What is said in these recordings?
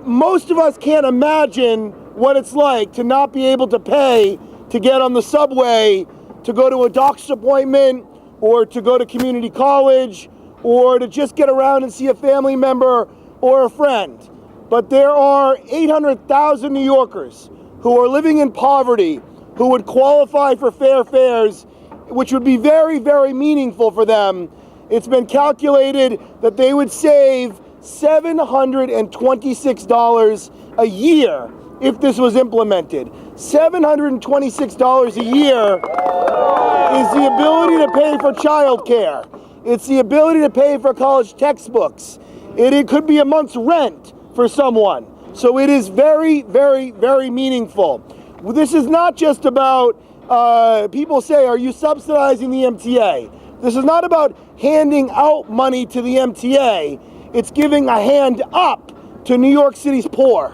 most of us can't imagine what it's like to not be able to pay to get on the subway, to go to a doctor's appointment, or to go to community college, or to just get around and see a family member or a friend. But there are 800,000 New Yorkers who are living in poverty who would qualify for fair fares, which would be very, very meaningful for them. It's been calculated that they would save $726 a year if this was implemented. $726 a year is the ability to pay for childcare. It's the ability to pay for college textbooks. It could be a month's rent for someone. So it is very, very, very meaningful. This is not just about, people say, are you subsidizing the MTA? This is not about handing out money to the MTA. It's giving a hand up to New York City's poor.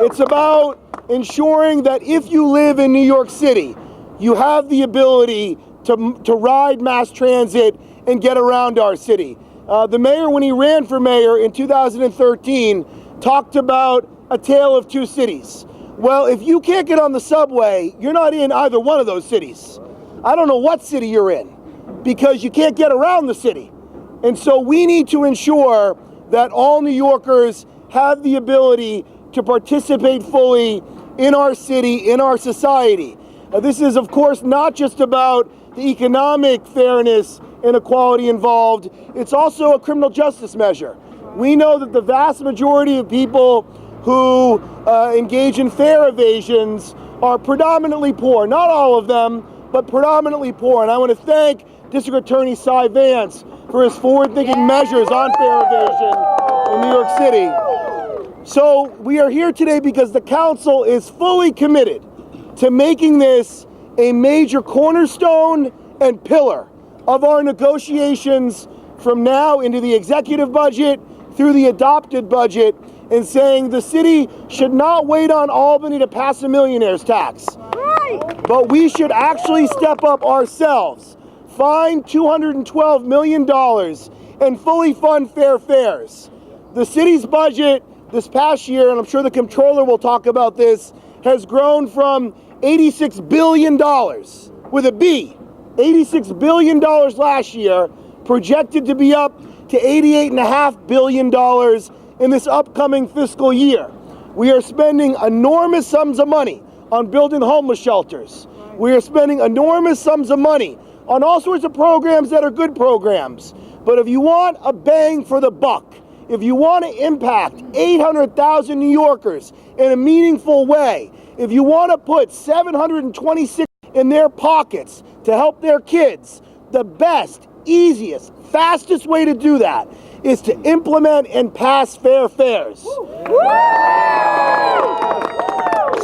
It's about ensuring that if you live in New York City, you have the ability to ride mass transit and get around our city. The mayor, when he ran for mayor in 2013, talked about a tale of two cities. Well, if you can't get on the subway, you're not in either one of those cities. I don't know what city you're in, because you can't get around the city. And so we need to ensure that all New Yorkers have the ability to participate fully in our city, in our society. This is, of course, not just about the economic fairness and equality involved. It's also a criminal justice measure. We know that the vast majority of people who engage in fare evasions are predominantly poor. Not all of them, but predominantly poor. And I want to thank District Attorney Cy Vance for his forward-thinking measures on fare evasion in New York City. So we are here today because the council is fully committed to making this a major cornerstone and pillar of our negotiations from now into the executive budget through the adopted budget, and saying the city should not wait on Albany to pass a millionaire's tax. But we should actually step up ourselves, find $212 million, and fully fund fair fares. The city's budget this past year, and I'm sure the comptroller will talk about this, has grown from $86 billion, with a B, $86 billion last year, projected to be up to $88.5 billion in this upcoming fiscal year. We are spending enormous sums of money on building homeless shelters. We are spending enormous sums of money on all sorts of programs that are good programs. But if you want a bang for the buck, if you want to impact 800,000 New Yorkers in a meaningful way, if you want to put $726 in their pockets to help their kids, the best, easiest, fastest way to do that is to implement and pass fair fares.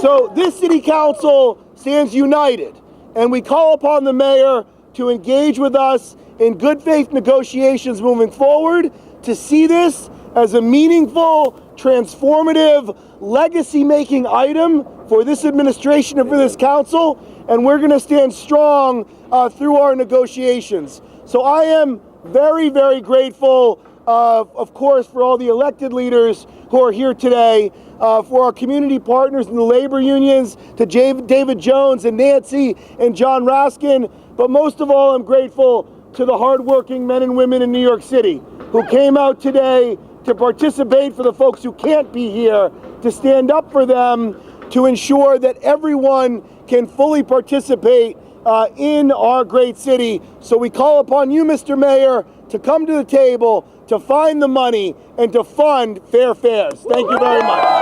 So this city council stands united, and we call upon the mayor to engage with us in good faith negotiations moving forward, to see this as a meaningful, transformative, legacy-making item for this administration and for this council, and we're going to stand strong through our negotiations. So I am very, very grateful, of course, for all the elected leaders who are here today, for our community partners in the labor unions, to David Jones and Nancy and John Raskin, but most of all, I'm grateful to the hardworking men and women in New York City who came out today to participate, for the folks who can't be here, to stand up for them, to ensure that everyone can fully participate in our great city. So we call upon you, Mr. Mayor, to come to the table, to find the money, and to fund fair fares. Thank you very much.